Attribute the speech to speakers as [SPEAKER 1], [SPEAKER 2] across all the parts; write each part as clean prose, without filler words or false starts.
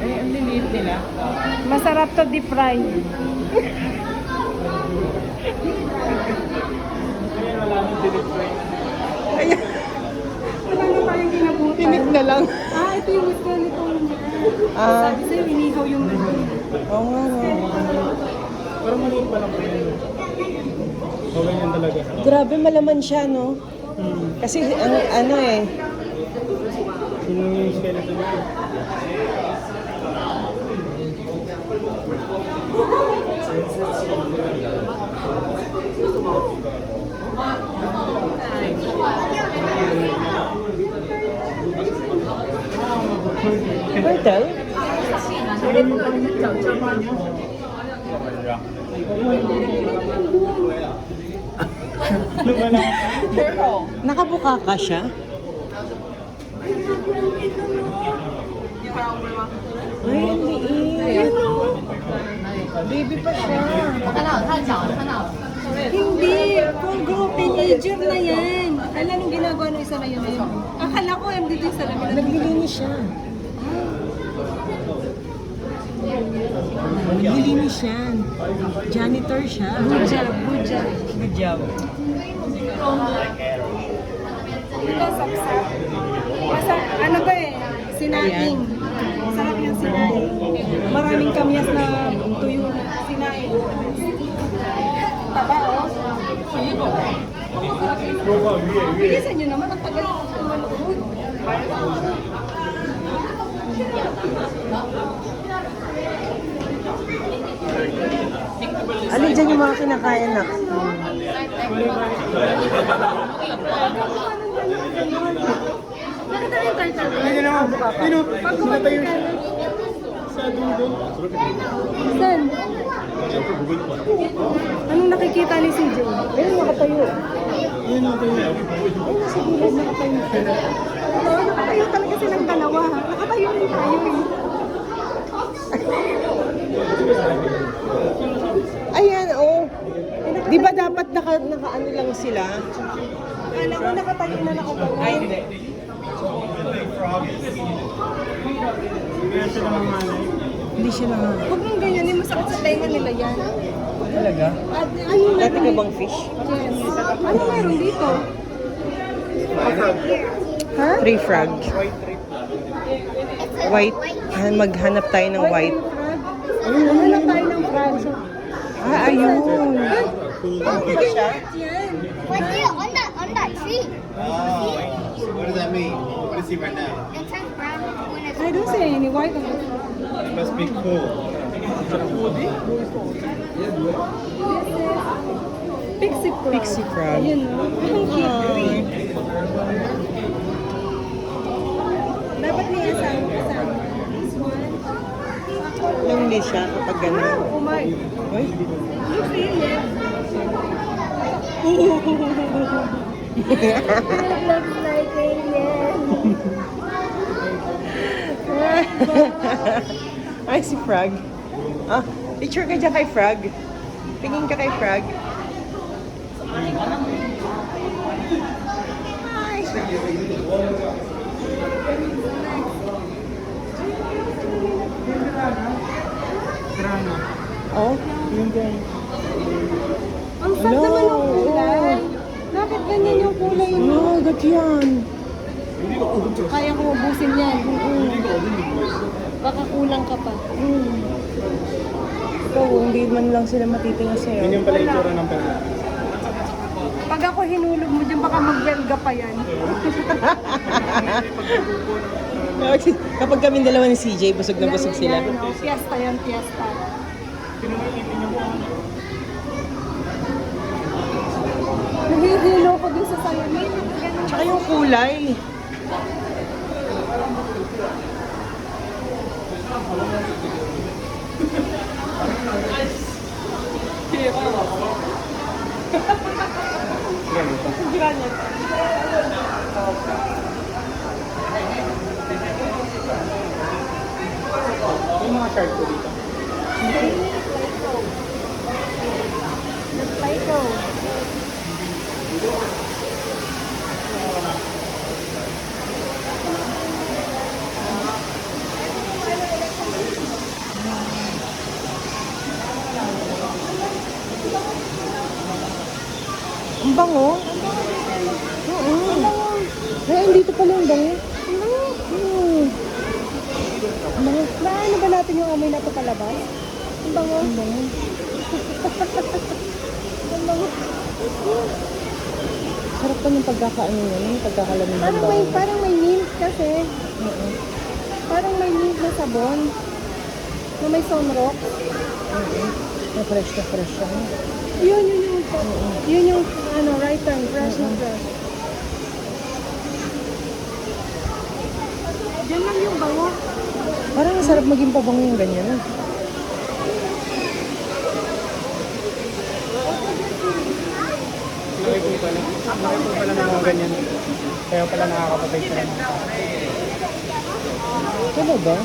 [SPEAKER 1] Eh, ang liliit nila.
[SPEAKER 2] Masarap to deep fry.
[SPEAKER 1] Ayan.
[SPEAKER 2] Wala na tayong kinabutan.
[SPEAKER 1] Tinik na lang.
[SPEAKER 2] Ah, ito yung gusto nitong
[SPEAKER 1] Ah,
[SPEAKER 2] sabi sa'yo, inihaw yung
[SPEAKER 1] oo nga.
[SPEAKER 3] Pero maliit pa lang po yun. O ganyan talaga.
[SPEAKER 1] Grabe malaman siya, no? Kasi ang ano eh.
[SPEAKER 3] Yun yung skeleton niya.
[SPEAKER 1] Turtle? Nakabuka ka siya? Ay, ang liit. Baby pa siya.
[SPEAKER 2] Hindi, full group, teenager na yan. Alam nung ginagawa ng isa na yun. Akala ko MDD sa lamin.
[SPEAKER 1] Naglilinis siya. Naglilinis siya. Janitor siya.
[SPEAKER 2] Good job, good job.
[SPEAKER 1] Good job.
[SPEAKER 2] Ito, sapsap. Ano ba eh? Sinaing. Sarap yung sinaing. Maraming kamyas na tuyo na sinaing. Taba, oh. Bilisan nyo naman, ang tagal ko manood.
[SPEAKER 1] Ano dyan yung mga kinakain na?
[SPEAKER 2] Nakita yung turtle.
[SPEAKER 3] Ayun naman. Ayun o. Sinatayo siya. Sa dulo.
[SPEAKER 2] Saan? Anong nakikita ni CJ?
[SPEAKER 1] Ayun, nakatayo.
[SPEAKER 3] Ayun o. Ayun
[SPEAKER 2] Ayun, sa gilid nakatayo. Oo, nakatayo talaga silang dalawa. Nakatayo rin tayo eh.
[SPEAKER 1] Ayan, oh. Di ba dapat naka-ano lang sila?
[SPEAKER 2] Akala ko nakatayo na nakagawa.
[SPEAKER 1] Ay, hindi.
[SPEAKER 3] Kaya siya naman manay.
[SPEAKER 1] Hindi siya na.
[SPEAKER 2] Huwag mong ganyan, yung masakit sa tenga nila yan.
[SPEAKER 1] Talaga?
[SPEAKER 2] At ano
[SPEAKER 1] Dati ka
[SPEAKER 2] meron
[SPEAKER 1] bang fish?
[SPEAKER 2] Yes. Ano meron dito? Ha?
[SPEAKER 1] Tree frog. White. Maghanap tayo ng white.
[SPEAKER 2] Hanap tayo ng frog.
[SPEAKER 1] Ah, ayun.
[SPEAKER 2] Siya? Yan.
[SPEAKER 4] Right there, on that tree.
[SPEAKER 5] What does that mean? What is he right now?
[SPEAKER 4] It turns brown when it's
[SPEAKER 2] I don't see any white on it.
[SPEAKER 5] It must be cool.
[SPEAKER 2] Pixie frog.
[SPEAKER 1] Pixie frog.
[SPEAKER 2] Ayun, no? Ang cute. Dapat may kasama. This one.
[SPEAKER 1] Lonely siya kapag gano'n.
[SPEAKER 2] Oh my.
[SPEAKER 1] Uy.
[SPEAKER 2] You feel it? It looks like alien.
[SPEAKER 1] Ay, si Frog. Ah, picture ka dyan kay Frog. Tingin ka kay Frog. Ay.
[SPEAKER 3] Grana.
[SPEAKER 1] Oh,
[SPEAKER 3] Yun dyan.
[SPEAKER 2] Ang sad naman ng kulay. Bakit ganyan yung kulay mo?
[SPEAKER 1] oh, gat yan.
[SPEAKER 2] Kaya ko ubusin yan. Baka kulang ka pa.
[SPEAKER 1] Ikaw, hindi man lang sila matitinga
[SPEAKER 3] Yun
[SPEAKER 1] sa'yo.
[SPEAKER 3] yung pala yung tsura ng pera.
[SPEAKER 2] Pag ako hinulog mo dyan, baka magbelga pa yan.
[SPEAKER 1] Kapag kami dalawa ni CJ, busog na busog sila.
[SPEAKER 2] Yan, no? Fiesta yan, fiesta. Nahihilo ko din sa salamin. Ganun.
[SPEAKER 1] Tsaka yung kulay.
[SPEAKER 3] Yung mga shark ko dito.
[SPEAKER 2] Nag-fly ko.
[SPEAKER 1] yung pagkakaano yun, yung pagkakalamig ng
[SPEAKER 2] Parang may mint kasi.
[SPEAKER 1] Oo.
[SPEAKER 2] Parang may mint na sabon. Na may sunrock.
[SPEAKER 1] Oo. Na fresh siya.
[SPEAKER 2] Yun yung ano, right turn, fresh na fresh. Diyan lang yung bango.
[SPEAKER 1] Parang masarap maging pabango yung ganyan.
[SPEAKER 3] Laki po pala ng mga ganyan. Kaya pala nakakapatay sila ng tao.
[SPEAKER 1] Ano ba?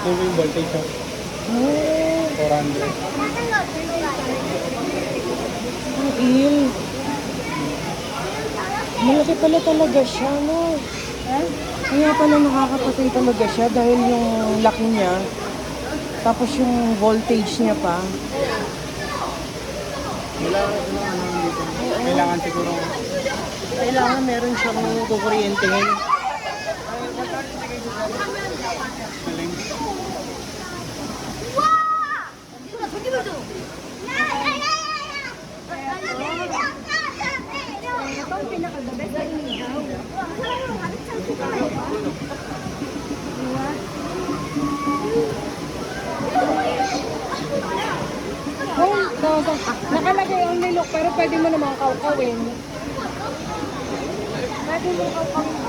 [SPEAKER 3] Yung yung voltage siya.
[SPEAKER 1] Oh,
[SPEAKER 3] 400.
[SPEAKER 1] ang il. Malaki pala talaga siya, no? Kaya pala nakakapatay talaga siya dahil yung laki niya. Tapos yung voltage niya pa.
[SPEAKER 3] Kailangan siguro.
[SPEAKER 1] Kailangan meron siyang kukuryentehin.
[SPEAKER 2] Ito ang pinaka-the best na inihaw. Nakalagay only look, pero pwede mo naman kawkawin. Pwede mo kawkawin.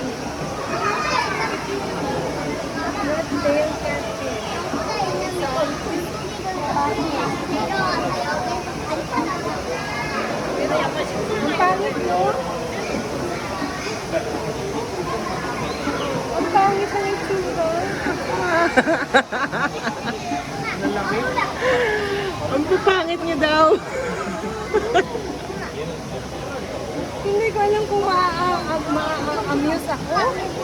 [SPEAKER 2] Red tail catfish. Ang pangit, no? Ang pangit ng itsura.
[SPEAKER 1] Ang pupangit niya daw.
[SPEAKER 2] Hindi ko alam kung ma-amuse ako.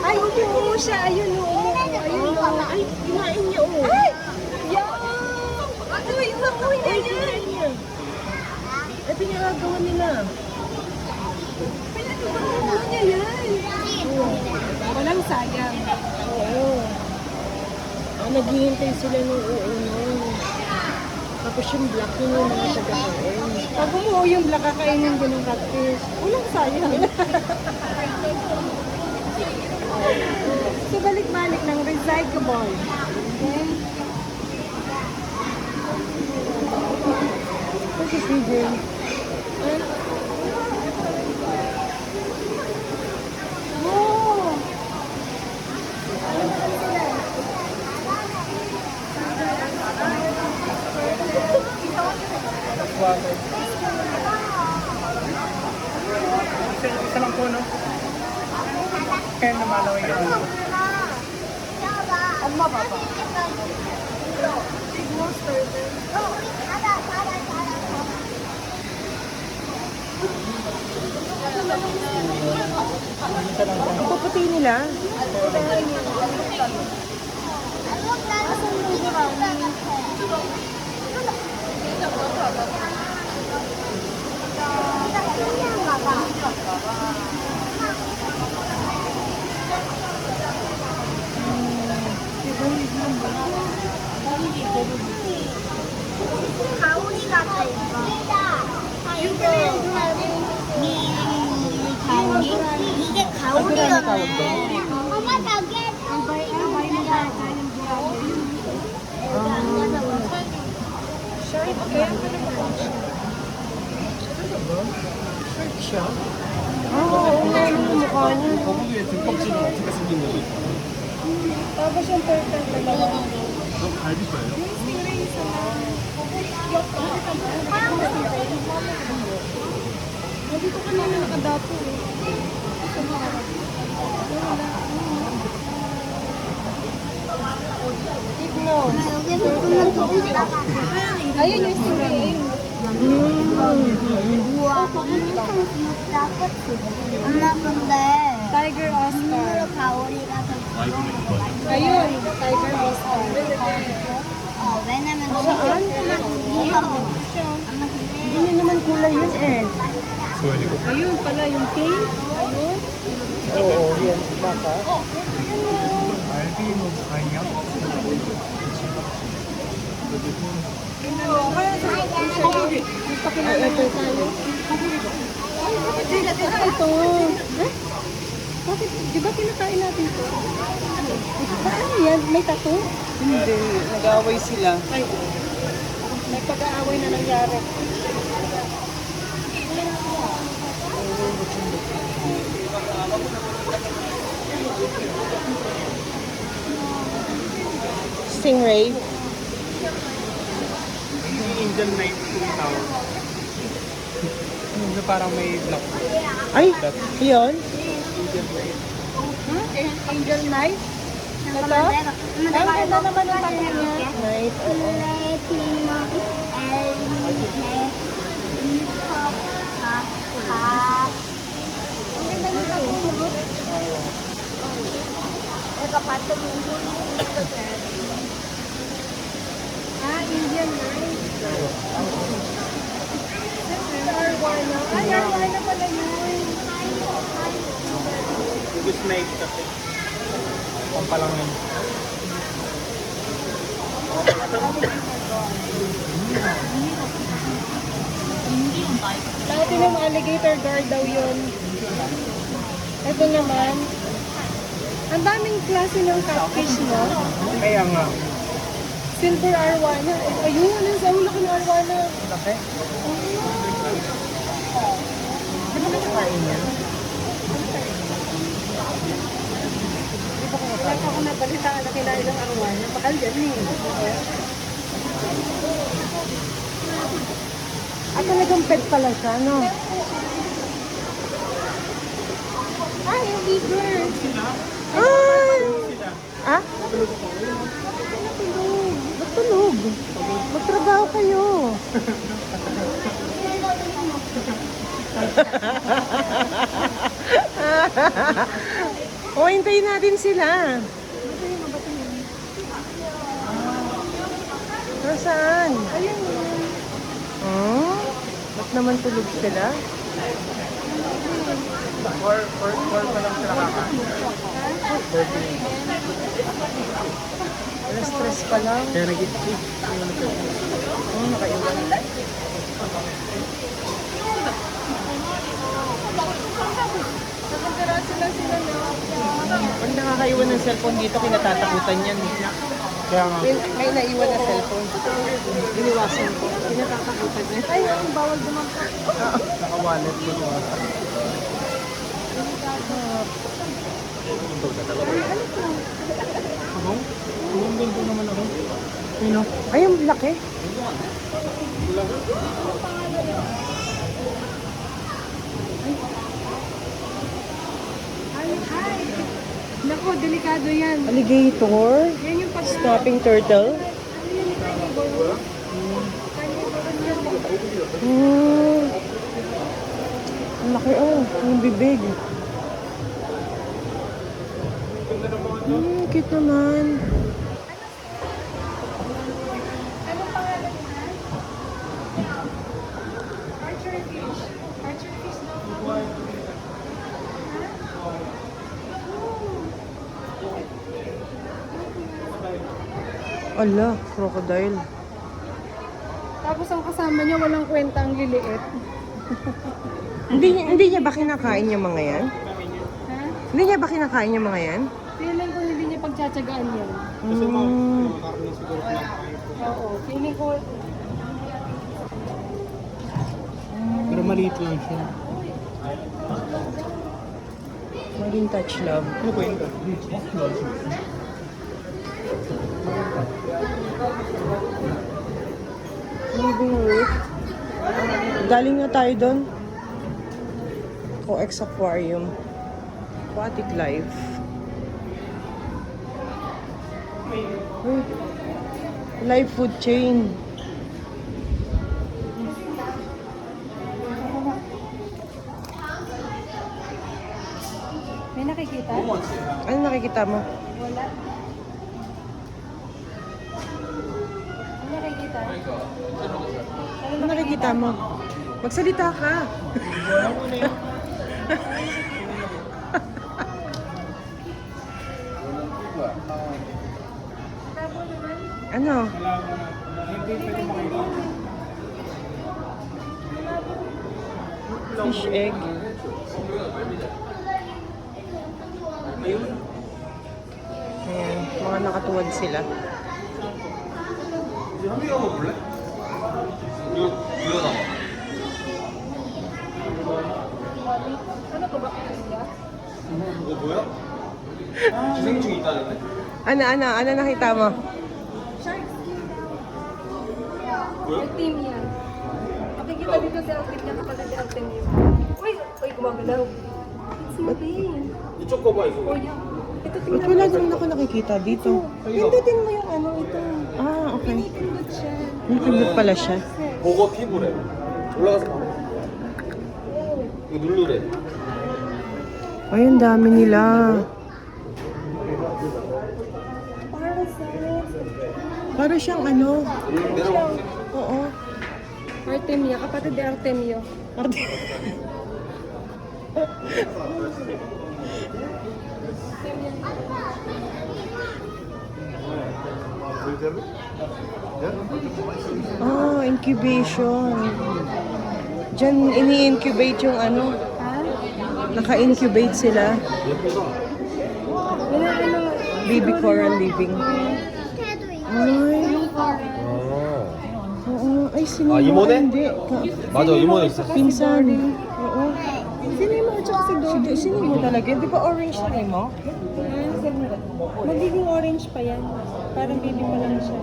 [SPEAKER 2] Ay, umuo siya. Ayun, umuo. Ayun,
[SPEAKER 1] Ay, kinain niya, oh.
[SPEAKER 2] Ay! Yan! Uy, uy na yan!
[SPEAKER 1] Ito yung nagagawa nila.
[SPEAKER 2] Pinatutunan niya yan. Walang sayang.
[SPEAKER 1] Oo. Naghihintay sila ng uuno. Tapos yung black yun yung mga tagakain.
[SPEAKER 2] Pag umuo yung black, kakainin din ng catfish. Walang sayang. So, balik-balik ng recyclable. Okay?
[SPEAKER 1] Ito si CJ.
[SPEAKER 2] Oh!
[SPEAKER 3] Isa lang po, no? Kaya namalaway yun.
[SPEAKER 2] Amma ba ba?
[SPEAKER 1] Ang puputi nila.
[SPEAKER 4] 가오리 같아 이거. 이거 가오리? 이게 가오리였네. 엄마 저기
[SPEAKER 1] Short siya. Oo, nga yung mukha niya.
[SPEAKER 3] 거북이의 등껍질은 어떻게 생긴 거죠?
[SPEAKER 2] Tapos yung turtle talaga.
[SPEAKER 3] 너 갈비뼈예요?
[SPEAKER 2] Dito ka namin nakadapo eh. Tignon.
[SPEAKER 4] 여기서 보면 더 크다.
[SPEAKER 2] Ayun yung stingray.
[SPEAKER 4] 우와, 엄청 귀엽다, 그치? 엄마 근데
[SPEAKER 2] Tiger Oscar.
[SPEAKER 4] 눈으로 가오리가 더
[SPEAKER 2] Ayun, Tiger Oscar.
[SPEAKER 4] 왜냐면 너무 조그만 이거 엄마 근데
[SPEAKER 1] Hindi naman kulay yun eh.
[SPEAKER 2] Ayun pala yung pink. Ayun.
[SPEAKER 1] Oo, yan. Baka.
[SPEAKER 3] 알비노 아니야?
[SPEAKER 2] Magpapinalaman tayo. Ay, bakit di natin ito? Eh? Bakit? Di ba kinakain natin ito? Ano yan? May tattoo?
[SPEAKER 1] Hindi, nag-away sila.
[SPEAKER 2] Ay, may pag-aaway na nangyari.
[SPEAKER 1] Stingray.
[SPEAKER 3] Yung Angel Knight yung tawag. Yung parang may black.
[SPEAKER 1] Ay, yun.
[SPEAKER 3] Angel Knight.
[SPEAKER 2] Huh? Angel Knight? Ito? Ang ganda naman ang tattoo niya.
[SPEAKER 1] Night.
[SPEAKER 2] Indian Knight. Arwana. Ay, Arwana pala yun.
[SPEAKER 3] Good night kasi. Pampalangan.
[SPEAKER 2] Dati ng alligator guard daw yun. Ito naman. Ang daming klase ng catfish, no?
[SPEAKER 3] Kaya nga.
[SPEAKER 2] Silver arwana. Ayun, ang laki ng arwana.
[SPEAKER 3] Laki.
[SPEAKER 1] Di ba nakakain yan?
[SPEAKER 2] Wala pa ako nabalitaan na kinain ng arwana. Mahal yan eh.
[SPEAKER 1] Ah, talagang pet pala siya, no?
[SPEAKER 2] Ay, yung eager.
[SPEAKER 1] Ay! Ah? Ba't tulog? Magtrabaho kayo. O, hintayin natin sila. Nasaan?
[SPEAKER 2] Ayun.
[SPEAKER 1] Hmm? Ba't naman tulog sila?
[SPEAKER 3] 4 pa lang sila kakain.
[SPEAKER 1] Alas stress pa lang.
[SPEAKER 3] Kaya nag-i-eat.
[SPEAKER 1] Oh, nakaiwan.
[SPEAKER 2] Nakapiraso lang sila na.
[SPEAKER 1] Pag nakakaiwan ng cellphone dito, kinatatakutan yan.
[SPEAKER 3] Kaya nga.
[SPEAKER 1] May naiwan na cellphone. Iniwasan ko. Kinatatakutan niya.
[SPEAKER 2] Ay, ang bawal dumampak.
[SPEAKER 3] Naka-wallet ko diba? Ako? Ang ganda naman ako. Ayun o.
[SPEAKER 1] Ay, ang laki.
[SPEAKER 2] Naku, delikado yan.
[SPEAKER 1] Alligator.
[SPEAKER 2] Yan yung pag...
[SPEAKER 1] Snapping turtle. Hmm. Ang laki oh. Ang bibig. Cute naman.
[SPEAKER 2] Anong pangalan niya? Archer fish. Archer fish daw.
[SPEAKER 1] Ala, crocodile.
[SPEAKER 2] Tapos ang kasama niya walang kwenta ang liliit.
[SPEAKER 1] Hindi niya ba kinakain yung mga yan?
[SPEAKER 2] Ha?
[SPEAKER 1] Hindi niya ba kinakain yung mga yan?
[SPEAKER 2] Feeling ko hindi niya pagtsatsagaan yan.
[SPEAKER 3] Kasi
[SPEAKER 1] Hmm.
[SPEAKER 3] makakaroon siguro kinakain ko.
[SPEAKER 2] Oo, feeling ko...
[SPEAKER 3] Pero maliit lang siya.
[SPEAKER 1] Maging touch love.
[SPEAKER 3] Ano ba yun?
[SPEAKER 1] Living root. Galing na tayo doon. Coex Aquarium. Aquatic life. Uy. Live food chain.
[SPEAKER 2] May nakikita?
[SPEAKER 1] Ano nakikita mo?
[SPEAKER 2] Wala. May nakikita?
[SPEAKER 1] Ano nakikita mo? Magsalita ka. Ano?
[SPEAKER 3] Hindi pwede makita.
[SPEAKER 1] Fish egg. Ayan, mga nakatuwad sila.
[SPEAKER 5] 한 개만 먹을래? 이거 나와. 이거 뭐야? 기생충 있다는데?
[SPEAKER 1] Ano nakita mo?
[SPEAKER 2] Team yan. Makikita dito sa outfit niya kapag nag-outfit niya. Uy, gumagalaw. It's your pain.
[SPEAKER 5] 이쪽 거 봐, 이거.
[SPEAKER 2] Oh, yeah. Ito,
[SPEAKER 1] Ba't
[SPEAKER 2] tingnan
[SPEAKER 1] wala
[SPEAKER 2] mo.
[SPEAKER 1] din ako nakikita dito?
[SPEAKER 2] Pindutin mo yung ano ito.
[SPEAKER 1] Ah, okay.
[SPEAKER 2] Pinipindot siya.
[SPEAKER 1] Napindot pala siya.
[SPEAKER 5] 보고 피부래. 올라가서 봐. 이거 누르래.
[SPEAKER 1] Ay, ang dami nila. Para siyang ano?
[SPEAKER 5] 내려와.
[SPEAKER 1] Oo.
[SPEAKER 2] Artemia, kapatid ni Artemio.
[SPEAKER 1] Ah, incubation. Diyan ini-incubate yung ano. Naka-incubate sila.
[SPEAKER 2] Yan ang ano,
[SPEAKER 1] Baby coral living. Ay, oo. Ay, sinimo.
[SPEAKER 5] Ah, i모네?
[SPEAKER 1] Hindi.
[SPEAKER 5] 맞아, 이모네 있어.
[SPEAKER 1] Pinsan. Oo.
[SPEAKER 2] Sinimo at saka si Dodi.
[SPEAKER 1] Sinimo talaga. Di ba orange na rin mo?
[SPEAKER 2] Magiging orange pa yan. Parang baby pa lang siya.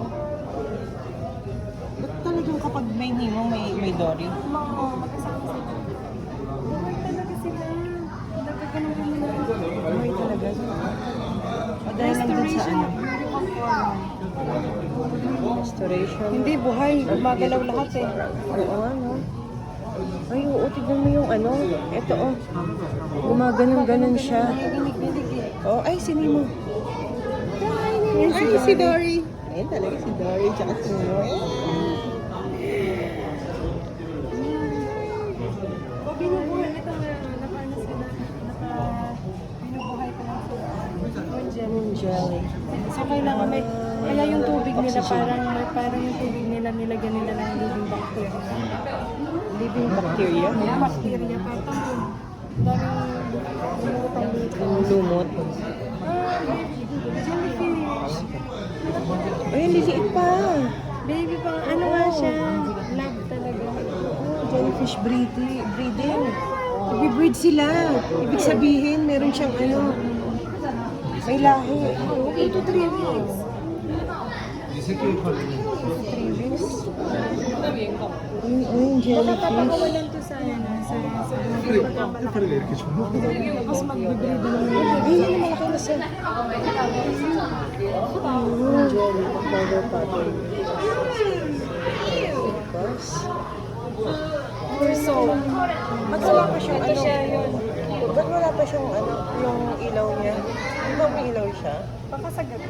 [SPEAKER 1] Ba't talagang kapag may nimo, may dory?
[SPEAKER 2] Magkasama sila. Buhay talaga sila. Nagkaganon nila.
[SPEAKER 1] May talaga. O dahil lang dun sa ano? Restoration.
[SPEAKER 2] Hindi, buhay. Gumagalaw lahat eh.
[SPEAKER 1] Oo, ano? Ay, oo, tignan mo yung ano. Ito, oh. Gumaganon-ganon siya.
[SPEAKER 2] Ginig-ginig eh.
[SPEAKER 1] Oh, ay, sinimo.
[SPEAKER 2] Ay, si Dory.
[SPEAKER 1] Ayun talaga si Dory, tsaka si Nemo.
[SPEAKER 2] O binubuhay ito na nakaano sila. Binubuhay pa lang sila.
[SPEAKER 1] Moon jelly.
[SPEAKER 2] So kailangan may, kaya yung tubig nila parang yung tubig nila nilagyan nila ng living bacteria.
[SPEAKER 1] Living bacteria.
[SPEAKER 2] Yung bacteria parang daming lumutang dito.
[SPEAKER 1] Lumot.
[SPEAKER 2] Jellyfish.
[SPEAKER 1] Ay, liliit pa.
[SPEAKER 2] Baby pa, ano nga siya? Lab talaga.
[SPEAKER 1] Jellyfish breeding. Nag-breed sila. Ibig sabihin, meron siyang ano. May lahi.
[SPEAKER 2] Okay, 2 to 3 weeks.
[SPEAKER 5] 이 새끼 팔리네.
[SPEAKER 1] 3 weeks. Ayun, jellyfish.
[SPEAKER 2] Napapakawalan to sa
[SPEAKER 5] 팔리가 이렇게 좋나?
[SPEAKER 2] Tapos mag-breed na naman.
[SPEAKER 1] Ayun, malaki na siya. Ayun, jelly. Powder pattern. Tapos,
[SPEAKER 2] So,
[SPEAKER 1] ba't wala pa siyang
[SPEAKER 2] ito
[SPEAKER 1] ano?
[SPEAKER 2] siya yun.
[SPEAKER 1] Ba't wala pa siyang ano, yung ilaw niya? Di ba may ilaw siya?
[SPEAKER 2] Baka sa gabi.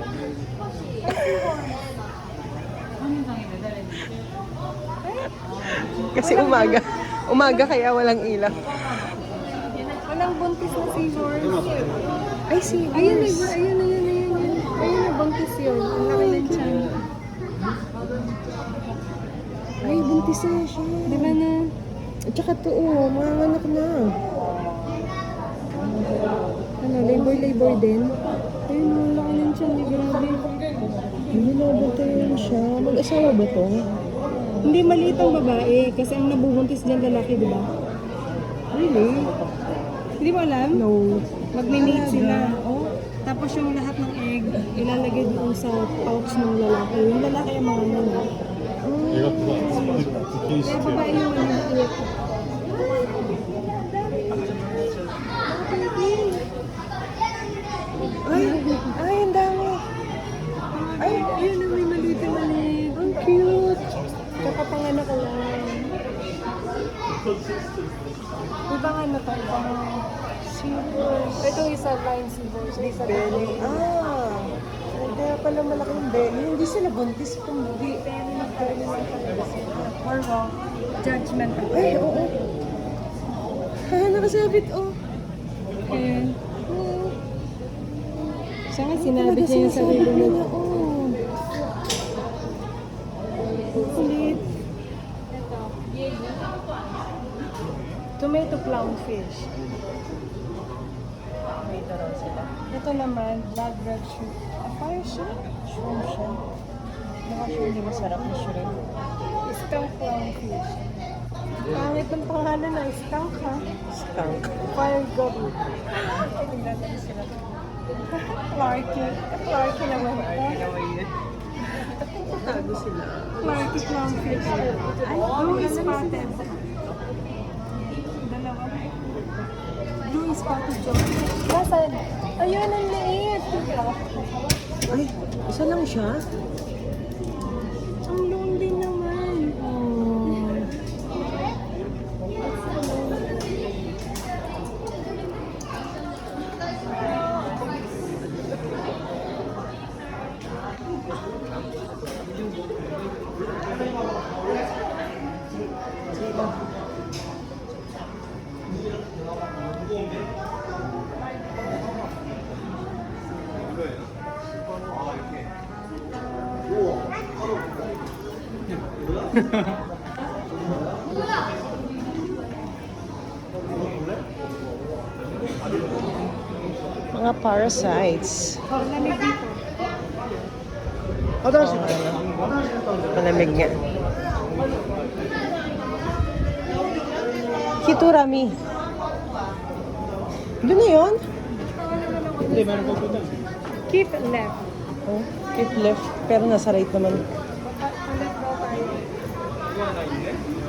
[SPEAKER 1] Kasi umaga. Umaga kaya walang ilaw.
[SPEAKER 2] Walang buntis na seahorse.
[SPEAKER 1] Ay, si
[SPEAKER 2] Ayun, ayun. Ayun na buntis yun. Ang laki ng tiyan.
[SPEAKER 1] Ay, buntis na siya.
[SPEAKER 2] Di ba na?
[SPEAKER 1] At saka to, oh, mga anak na.
[SPEAKER 2] Ano, labor din? Ayun, ang laki ng tiyan. Grabe.
[SPEAKER 1] Hindi na ba yun siya? Mag-asawa ba to?
[SPEAKER 2] Hindi, maliit ang babae. Kasi ang nabubuntis dyan lalaki, di ba?
[SPEAKER 1] Really?
[SPEAKER 2] Hindi mo alam?
[SPEAKER 1] No.
[SPEAKER 2] Magninate sila. Tapos yung lahat ng egg, ilalagay doon sa pouch ng lalaki. Yung lalaki yung mga yun.
[SPEAKER 5] 얘가 그거
[SPEAKER 2] Kaya babae yung maliit.
[SPEAKER 1] Ay, ang dami.
[SPEAKER 2] Ay, yun ang may maliit na maliit.
[SPEAKER 1] Ang cute.
[SPEAKER 2] Kakapanganak ko lang. Ibang ano to? Ibang seahorse. Ito isa line seahorse. Isa
[SPEAKER 1] Belly. Ah. Kaya pala malaking belly. Hindi sila buntis kung hindi.
[SPEAKER 2] Or wrong. Judgment.
[SPEAKER 1] Ay, oo. Nakasabit, oh.
[SPEAKER 2] Ayan. Siya nga sinabi niya yung sarili niya.
[SPEAKER 1] Oo.
[SPEAKER 2] Tomato clownfish.
[SPEAKER 1] Dito raw sila.
[SPEAKER 2] Ito naman, blood red shrimp. Fire shrimp?
[SPEAKER 1] Shrimp siya. Baka siya hindi masarap na shrimp.
[SPEAKER 2] Skunk clownfish. Pangit ng pangalan na skunk ha?
[SPEAKER 1] Skunk.
[SPEAKER 2] Fire gobble.
[SPEAKER 1] Ay, tingnan sila.
[SPEAKER 2] Clarky. Clarky naman ito.
[SPEAKER 1] Ginawa yun. Tago sila.
[SPEAKER 2] Clarky clownfish. Blue spotted. Dalawa. Blue spotted jawfish. Nasaan? Ayun, ang liit.
[SPEAKER 1] Ay, isa lang siya?
[SPEAKER 2] Ang long din naman.
[SPEAKER 1] Mga parasites.
[SPEAKER 2] Oh, lamig dito.
[SPEAKER 1] Malamig nga. Hiturami. Doon na yun?
[SPEAKER 3] Hindi, meron po po doon.
[SPEAKER 2] Keep left.
[SPEAKER 1] Oh, keep left. Pero nasa right naman.
[SPEAKER 2] Left daw tayo.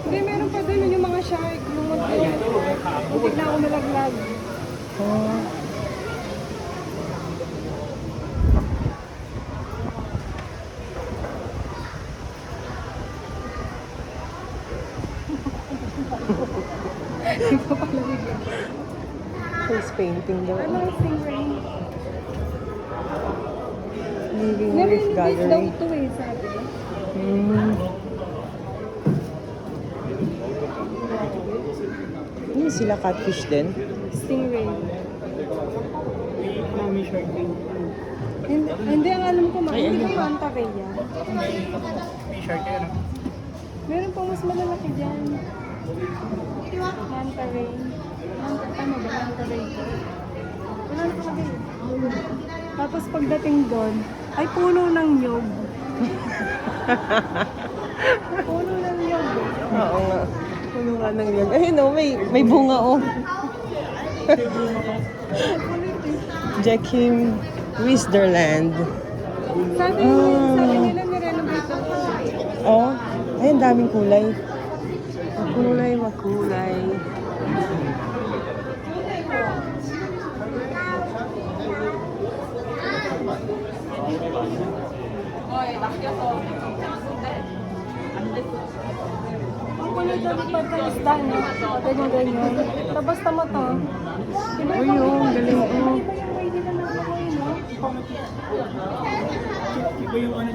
[SPEAKER 2] Hindi, meron pa doon yung mga shark. Lumot ko. Butik na ako malaglag.
[SPEAKER 1] Oh. Face painting daw.
[SPEAKER 2] Ano yung stingray?
[SPEAKER 1] Living
[SPEAKER 2] Never
[SPEAKER 1] Reef
[SPEAKER 2] in daw
[SPEAKER 1] Gallery.
[SPEAKER 2] ito eh, sabi.
[SPEAKER 1] Hmm. Ano sila catfish din?
[SPEAKER 2] Stingray.
[SPEAKER 3] Mami shark din.
[SPEAKER 2] Hindi, ang alam ko,
[SPEAKER 1] Ay,
[SPEAKER 2] hindi
[SPEAKER 1] ano?
[SPEAKER 2] ko manta kaya.
[SPEAKER 3] May shark yan.
[SPEAKER 2] Meron pa mas malalaki dyan. Manta ray. Ano ba? Manta ray. Wala na pa Tapos pagdating doon, ay puno ng nyog. Puno ng nyog.
[SPEAKER 1] Oo nga. Puno nga ng yun. Ayun oh, may bunga oh. Jackie Wisderland.
[SPEAKER 2] Sabi nila nirenovate ako.
[SPEAKER 1] Oh, ay, ang daming kulay. Makulay, makulay.
[SPEAKER 2] Ang kulay daw pagka-isda, no? Ganyan-ganyan. Tapos tama to.
[SPEAKER 1] Uy, yung galing oh.
[SPEAKER 2] Iba yung way nila na buhay, no?
[SPEAKER 3] Iba yung ano